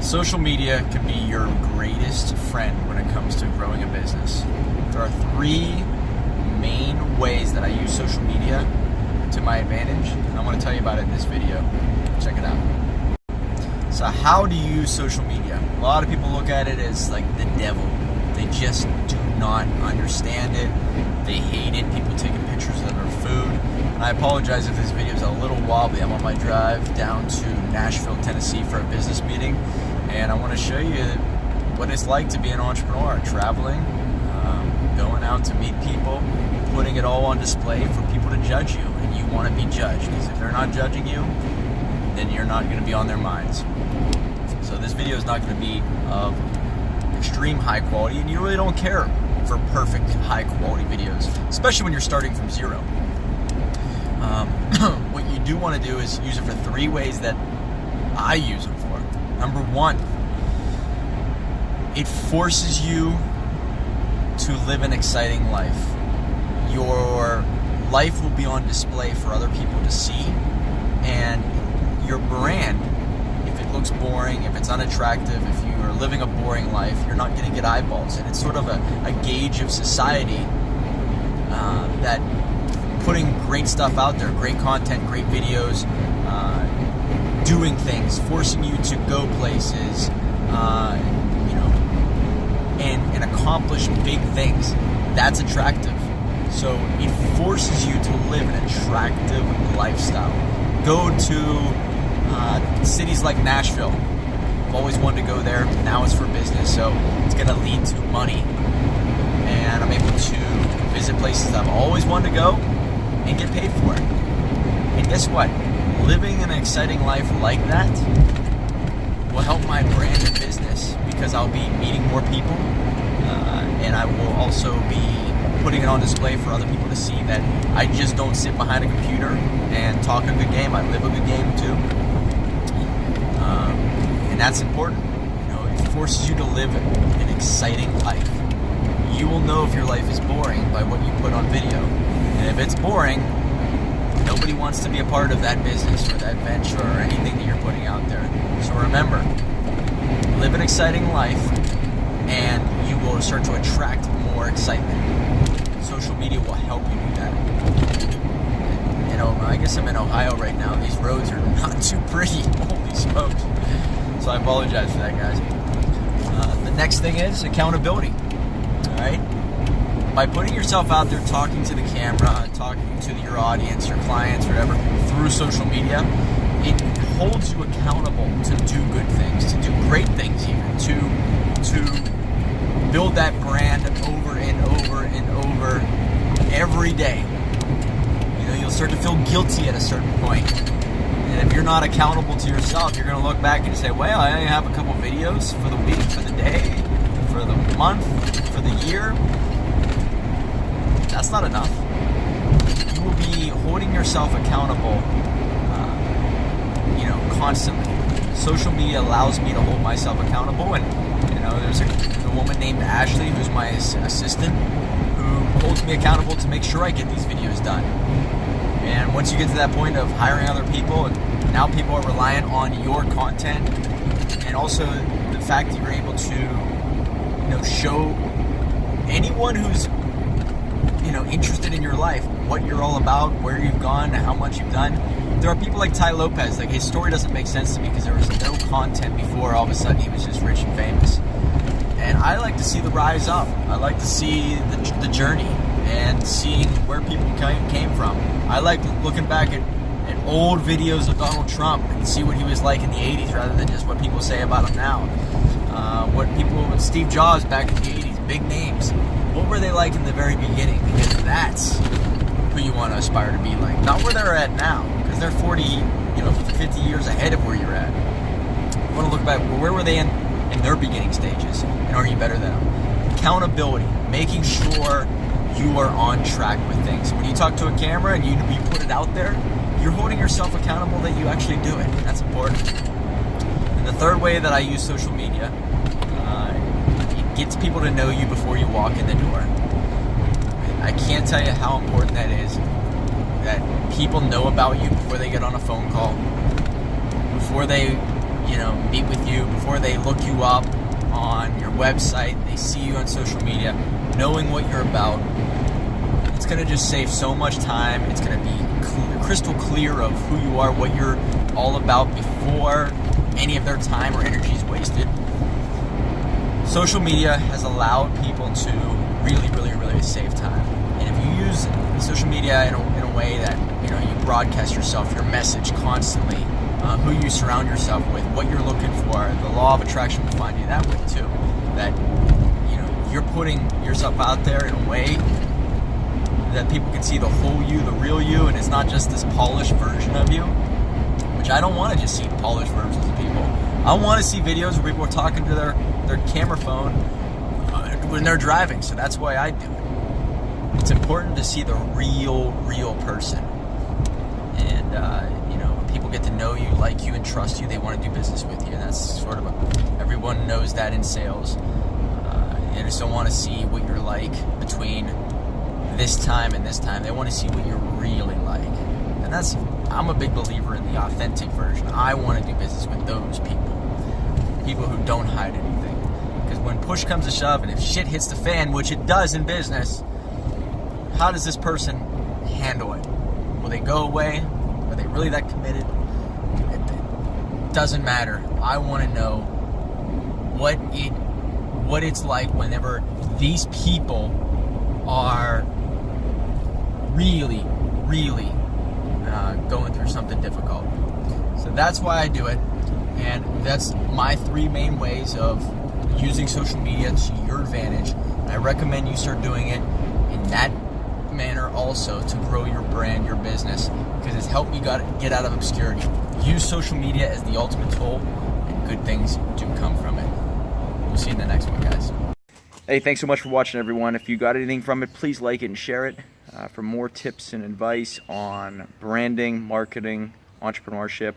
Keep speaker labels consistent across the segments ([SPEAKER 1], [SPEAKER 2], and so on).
[SPEAKER 1] Social media can be your greatest friend when it comes to growing a business. There are three main ways that I use social media to my advantage, and I want to tell you about it in this video. Check it out. So how do you use social media? A lot of people look at it as like the devil. They just do not understand it. They hate it. People taking pictures of their food. And I apologize if this video is a little wobbly. I'm on my drive down to Nashville, Tennessee for a business meeting, and I want to show you what it's like to be an entrepreneur, traveling, going out to meet people, putting it all on display for people to judge you, and you want to be judged, because if they're not judging you, then you're not going to be on their minds. So this video is not going to be of extreme high quality, and you really don't care for perfect high quality videos, especially when you're starting from zero. What you do want to do is use it for three ways that I use it for. Number one, it forces you to live an exciting life. Your life will be on display for other people to see, and your brand, if it looks boring, if it's unattractive, if you are living a boring life, you're not going to get eyeballs. And it's sort of a gauge of society that putting great stuff out there, great content, great videos, doing things, forcing you to go places, and accomplish big things, that's attractive. So it forces you to live an attractive lifestyle. Go to cities like Nashville. I've always wanted to go there. Now it's for business, so it's going to lead to money. And I'm able to visit places that I've always wanted to go and get paid for it. And guess what? Living an exciting life like that will help my brand and business, because I'll be meeting more people, and I will also be putting it on display for other people to see that I just don't sit behind a computer and talk a good game. I live a good game too, and that's important. It forces you to live an exciting life. You will know if your life is boring by what you put on video, and if it's boring, nobody wants to be a part of that business or that venture or anything that you're putting out there. So remember, live an exciting life, and you will start to attract more excitement. Social media will help you do that. I guess I'm in Ohio right now. These roads are not too pretty. Holy smokes. So I apologize for that, guys. The next thing is accountability. All right? By putting yourself out there, talking to the camera, talking to your audience, your clients, whatever, through social media, it holds you accountable to do good things, to do great things even, to build that brand over and over and over every day. You'll start to feel guilty at a certain point. And if you're not accountable to yourself, you're going to look back and say, well, I only have a couple videos for the week, for the day, for the month, for the year. That's not enough. You will be holding yourself accountable, constantly. Social media allows me to hold myself accountable, and there's a woman named Ashley who's my assistant who holds me accountable to make sure I get these videos done. And once you get to that point of hiring other people, and now people are reliant on your content, and also the fact that you're able to show anyone who's interested in your life what you're all about, where you've gone, how much you've done. There are people like Ty Lopez. Like, his story doesn't make sense to me because there was no content before all of a sudden he was just rich and famous. And I like to see the rise up. I like to see the journey and seeing where people came from. I like looking back at old videos of Donald Trump and see what he was like in the 80s rather than just what people say about him now. Steve Jobs back in the 80s, big names. What were they like in the very beginning? Because that's who you want to aspire to be like. Not where they're at now, because they're 40, 50 years ahead of where you're at. You want to look back, where were they in their beginning stages, and are you better than them? Accountability, making sure you are on track with things. When you talk to a camera and you put it out there, you're holding yourself accountable that you actually do it. That's important. And the third way that I use social media, it gets people to know you before you walk in the door. I can't tell you how important that is, that people know about you before they get on a phone call, before they meet with you, before they look you up on your website, they see you on social media, knowing what you're about, it's going to just save so much time. It's going to be crystal clear of who you are, what you're all about before any of their time or energy is wasted. Social media has allowed people to really, really, really save time. And if you use social media in a way that you broadcast yourself, your message constantly, who you surround yourself with, what you're looking for, the law of attraction will find you that way too. That you're putting yourself out there in a way that people can see the whole you, the real you, and it's not just this polished version of you. Which I don't want to just see polished versions of people. I want to see videos where people are talking to their camera phone when they're driving. So that's why I do it. It's important to see the real person. And when people get to know you, like you, and trust you, they want to do business with you. And that's sort of everyone knows that in sales. They just don't want to see what you're like between this time and this time. They want to see what you're really like. And I'm a big believer in the authentic version. I want to do business with those people who don't hide anything. Because when push comes to shove, and if shit hits the fan, which it does in business, how does this person handle it? Will they go away? Are they really that committed? It doesn't matter. I want to know what it's like whenever these people are really going through something difficult. So that's why I do it, and that's my 3 main ways of using social media to your advantage. And I recommend you start doing it in that manner also to grow your brand, your business, because it's helped me get out of obscurity. Use social media as the ultimate tool, and good things do come from it. We'll see you in the next one, guys. Hey, thanks so much for watching, everyone. If you got anything from it, please like it and share it. For more tips and advice on branding, marketing, entrepreneurship,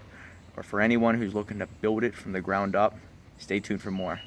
[SPEAKER 1] or for anyone who's looking to build it from the ground up, stay tuned for more.